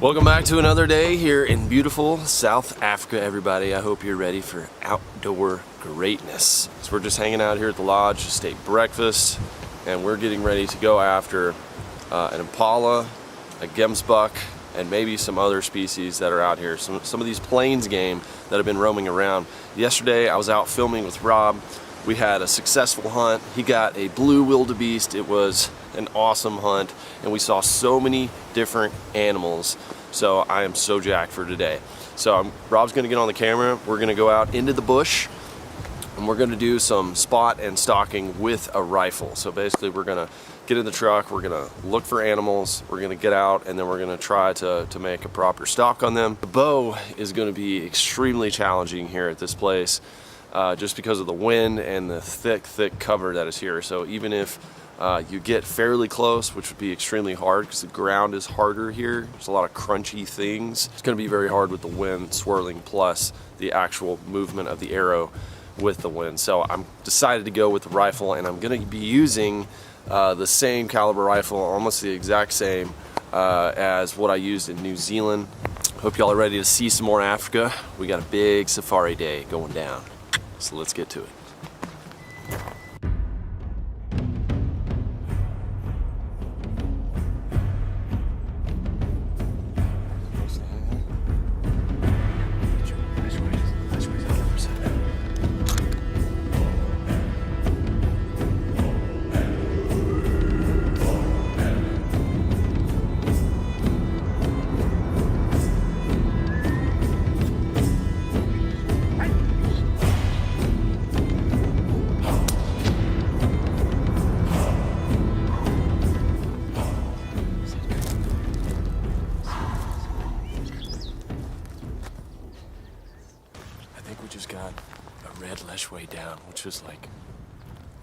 Welcome back to another day here in beautiful South Africa, everybody. I hope you're ready for outdoor greatness. So we're just hanging out here at the lodge, just ate breakfast, and we're getting ready to go after an impala, a gemsbok, and maybe some other species that are out here. Some of these plains game that have been roaming around. Yesterday I was out filming with Rob. We had a successful hunt. He got a blue wildebeest. It was an awesome hunt, and we saw so many different animals. So I am so jacked for today. So Rob's gonna get on the camera. We're gonna go out into the bush, and we're gonna do some spot and stalking with a rifle. So basically we're gonna get in the truck, we're gonna look for animals, we're gonna get out, and then we're gonna try to make a proper stalk on them. The bow is gonna be extremely challenging here at this place, just because of the wind and the thick cover that is here. So even if you get fairly close, which would be extremely hard because the ground is harder here, there's a lot of crunchy things, it's going to be very hard with the wind swirling plus the actual movement of the arrow with the wind. So I'm decided to go with the rifle, and I'm going to be using the same caliber rifle, almost the exact same as what I used in New Zealand. Hope y'all are ready to see some more Africa. We got a big safari day going down. So let's get to it. Got a Red Lechwe down, which is like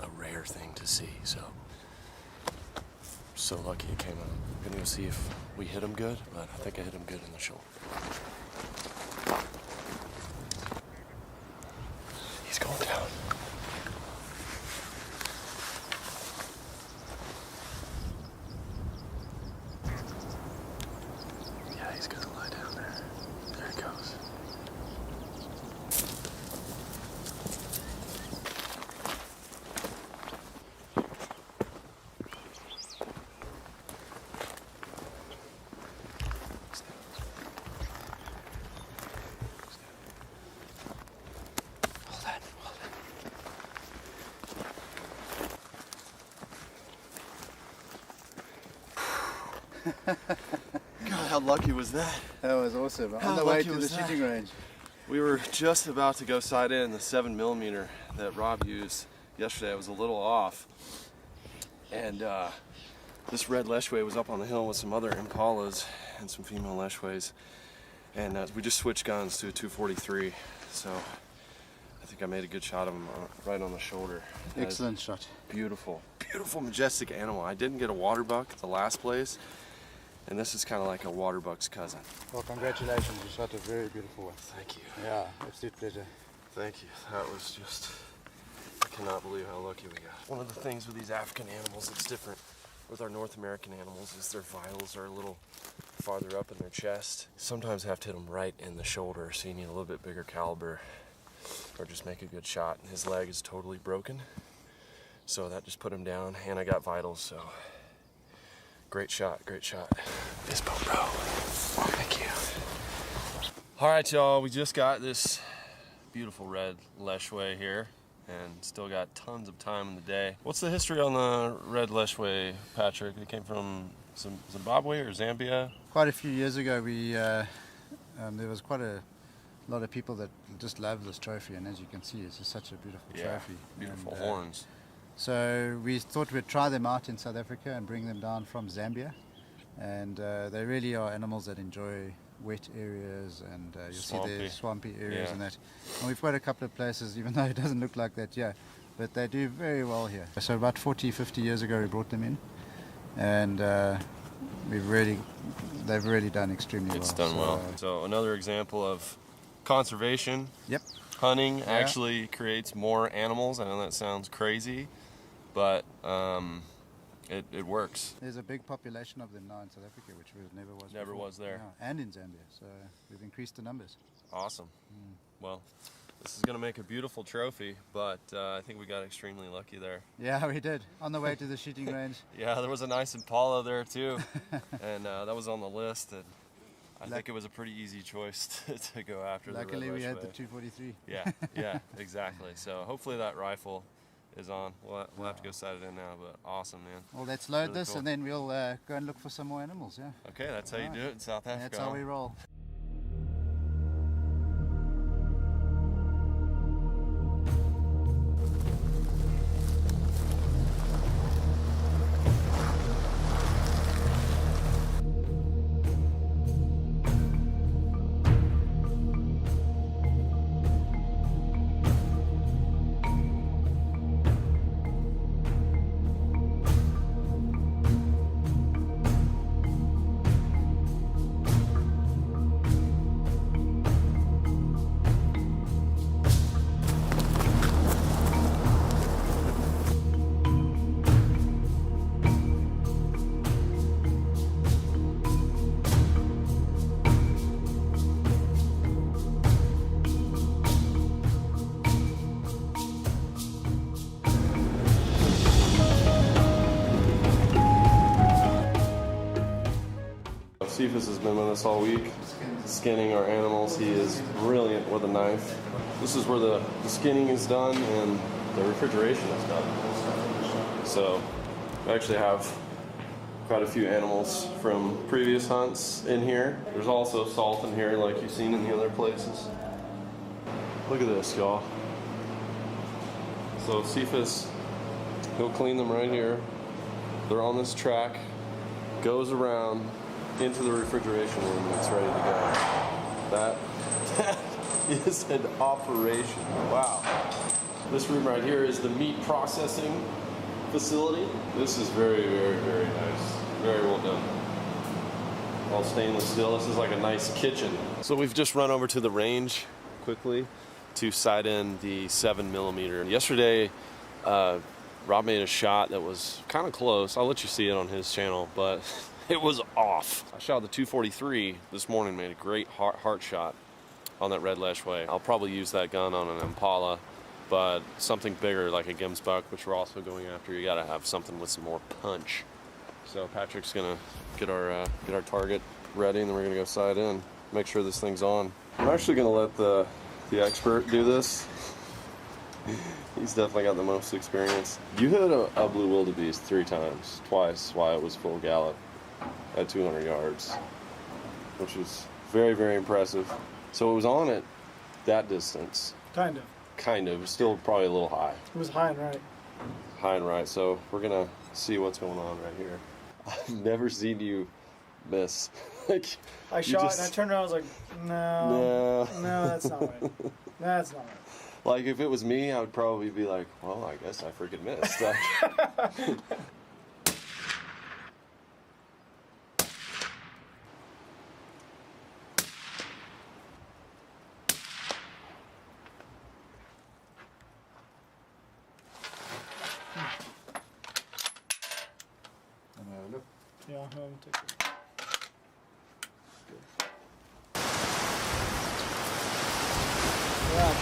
a rare thing to see. So lucky it came out. I'm gonna go see if we hit him good, but I think I hit him good in the shoulder. He's going down. Yeah, he's gonna lie down there. There he goes. God, how lucky was that? That was awesome. On the way to the shooting range. We were just about to go sight in the 7mm that Rob used yesterday. I was a little off. And this Red Lechwe was up on the hill with some other impalas and some female Lechwes. And we just switched guns to a 243. So I think I made a good shot of him right on the shoulder. Excellent shot. Beautiful, beautiful, majestic animal. I didn't get a water buck at the last place. And this is kind of like a water buck's cousin. Well, congratulations, you shot a very beautiful one. Thank you. Yeah, absolute pleasure. Thank you. That was just, I cannot believe how lucky we got. One of the things with these African animals that's different with our North American animals is their vitals are a little farther up in their chest. Sometimes have to hit them right in the shoulder, so you need a little bit bigger caliber or just make a good shot. And his leg is totally broken, so that just put him down, and I got vitals, so. Great shot, great shot. This boat, bro. Oh, thank you. All right, y'all, we just got this beautiful Red Lechwe here and still got tons of time in the day. What's the history on the Red Lechwe, Patrick? It came from Zimbabwe or Zambia? Quite a few years ago, there was quite a lot of people that just love this trophy, and as you can see, it's just such a beautiful trophy. Beautiful horns. So we thought we'd try them out in South Africa and bring them down from Zambia. And they really are animals that enjoy wet areas, and you'll see the swampy areas and that. And we've got a couple of places, even though it doesn't look like that, but they do very well here. So about 40, 50 years ago we brought them in, and they've really done extremely well. It's done well. So another example of conservation. Yep. Hunting actually creates more animals. I know that sounds crazy, but it works. There's a big population of them now in South Africa, which never was Never before. was there. Yeah, and in Zambia, so we've increased the numbers. Awesome. Well, this is going to make a beautiful trophy, but I think we got extremely lucky there. Yeah, we did. On the way to the shooting range. Yeah, there was a nice impala there too, and that was on the list, and I think it was a pretty easy choice to go after. Luckily, we had the 243. Yeah, exactly. So hopefully that rifle is on. We'll have to go sight it in now, but awesome, man. Well, let's load Really this, cool. and then we'll go and look for some more animals, yeah. Okay, that's how you do it in South Africa. That's how we roll. Cephas has been with us all week, skinning our animals. He is brilliant with a knife. This is where the skinning is done and the refrigeration is done. So I actually have quite a few animals from previous hunts in here. There's also salt in here like you've seen in the other places. Look at this, y'all. So Cephas, he'll clean them right here. They're on this track, goes around into the refrigeration room and it's ready to go. That is an operation. Wow. This room right here is the meat processing facility. This is very, very, very nice. Very well done. All stainless steel. This is like a nice kitchen. So we've just run over to the range quickly to sight in the 7mm. Yesterday, Rob made a shot that was kind of close. I'll let you see it on his channel, but it was off. I shot the 243 this morning, made a great heart shot on that Red Lechwe. I'll probably use that gun on an impala, but something bigger like a gemsbok, which we're also going after, you gotta have something with some more punch. So Patric's gonna get our target ready, and then we're gonna go sight in, make sure this thing's on. I'm actually gonna let the expert do this. He's definitely got the most experience. You hit a blue wildebeest 3 times, twice while it was full gallop at 200 yards, which is very, very impressive. So it was on at that distance. Kind of. Still probably a little high. It was high and right. High and right. So we're going to see what's going on right here. I've never seen you miss. I shot and I turned around, I was like, no, that's not right. That's not right. Like, if it was me, I would probably be like, well, I guess I freaking missed. Look. Yeah, I'm gonna take it. Yeah,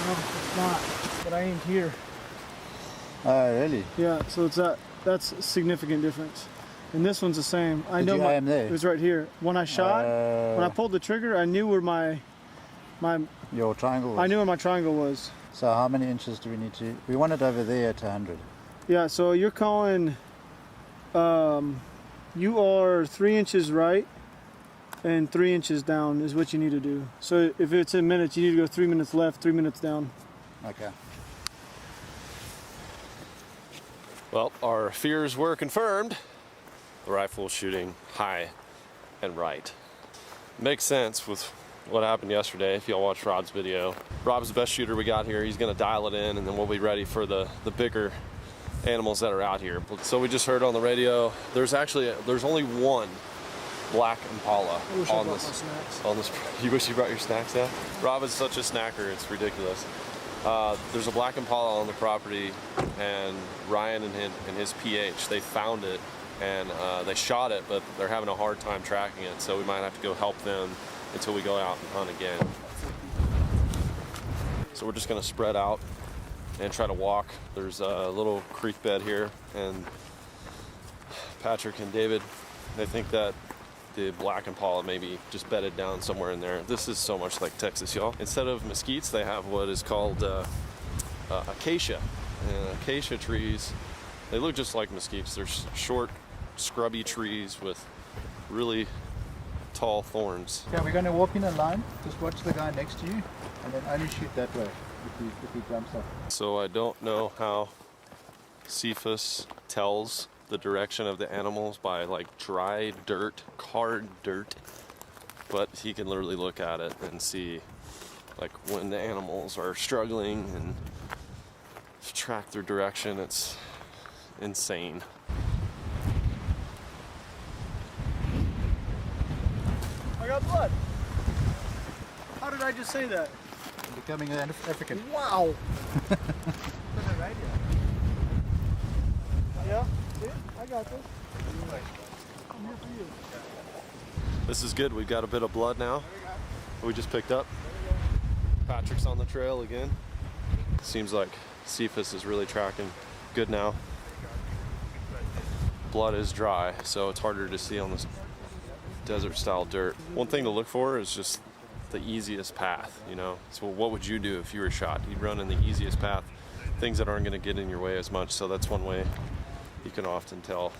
no, it's not. But I aimed here. Oh, really? Yeah, so it's that's a significant difference. And this one's the same. I Did know you aim there? it was right here. When I shot, when I pulled the trigger, I knew where your triangle was. I knew where my triangle was. So how many inches do we need to? We want it over there at 100. Yeah, so you're calling. You are 3 inches right and 3 inches down is what you need to do. So if it's in minutes, you need to go 3 minutes left, 3 minutes down. Okay. Well, our fears were confirmed. The rifle shooting high and right. Makes sense with what happened yesterday. If y'all watched Rob's video, Rob's the best shooter we got here. He's gonna dial it in, and then we'll be ready for the bigger animals that are out here. So we just heard on the radio, there's only one black impala on this. You wish you brought your snacks out? Rob is such a snacker, it's ridiculous. There's a black impala on the property, and Ryan and his PH, they found it and they shot it, but they're having a hard time tracking it, so we might have to go help them until we go out and hunt again. So we're just gonna spread out and try to walk. There's a little creek bed here, and Patrick and David, they think that the black impala maybe just bedded down somewhere in there. This is so much like Texas, y'all. Instead of mesquites, they have what is called acacia. And acacia trees, they look just like mesquites. They're short, scrubby trees with really tall thorns. Okay, we're going to walk in a line. Just watch the guy next to you, and then only shoot that way if he jumps up. So I don't know how Cephas tells the direction of the animals by like dry dirt, hard dirt, but he can literally look at it and see like when the animals are struggling and track their direction. It's insane. I got blood. How did I just say that? Becoming an African. Wow. Yeah, I got this. I'm here for you. This is good. We've got a bit of blood now. We just picked up. Patrick's on the trail again. Seems like Cephas is really tracking good now. Blood is dry, so it's harder to see on this desert style dirt. One thing to look for is just the easiest path, you know. So what would you do if you were shot? You'd run in the easiest path, things that aren't going to get in your way as much. So that's one way you can often tell.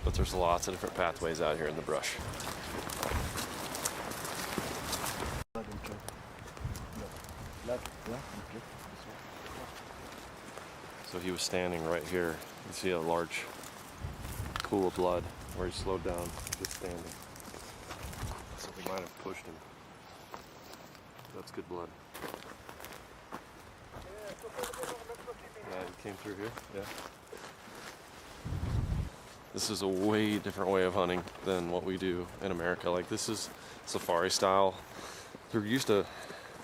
But there's lots of different pathways out here in the brush. So he was standing right here. You see a large pool of blood where he slowed down, just standing. So we might have pushed him. That's good blood. Yeah, he came through here. Yeah. This is a way different way of hunting than what we do in America. Like, this is safari style. They're used to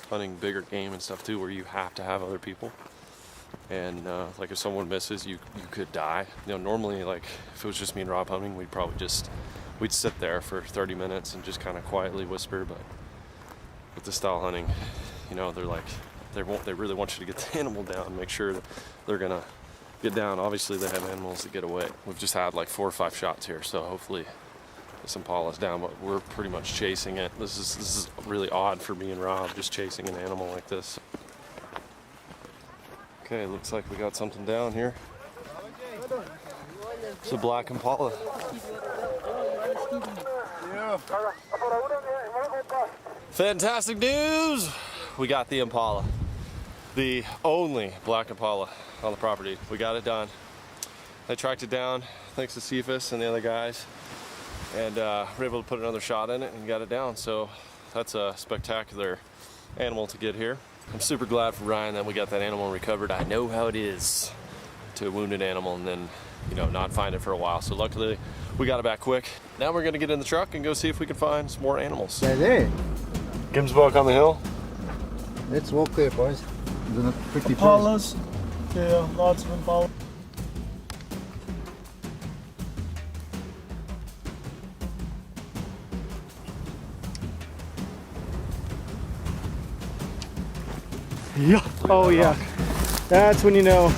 hunting bigger game and stuff too, where you have to have other people. And like if someone misses, you could die. You know, normally, like if it was just me and Rob hunting, we'd sit there for 30 minutes and just kind of quietly whisper. But with this style hunting, you know, they really want you to get the animal down, make sure that they're gonna get down. Obviously, they have animals that get away. We've just had like 4 or 5 shots here, so hopefully this impala's down. But we're pretty much chasing it. This is really odd for me and Rob, just chasing an animal like this. Okay, looks like we got something down here. It's a black impala. Fantastic news! We got the impala. The only black impala on the property. We got it done. I tracked it down thanks to Cephas and the other guys, and we're able to put another shot in it and got it down. So that's a spectacular animal to get here. I'm super glad for Ryan that we got that animal recovered. I know how it is to a wounded animal and then, you know, not find it for a while. So luckily we got it back quick. Now we're gonna get in the truck and go see if we can find some more animals. They're there. Gemsbok on the hill. Let's walk there, boys. Isn't it pretty Impalas. Yeah, lots of impala. Yeah. Oh yeah. That's when you know.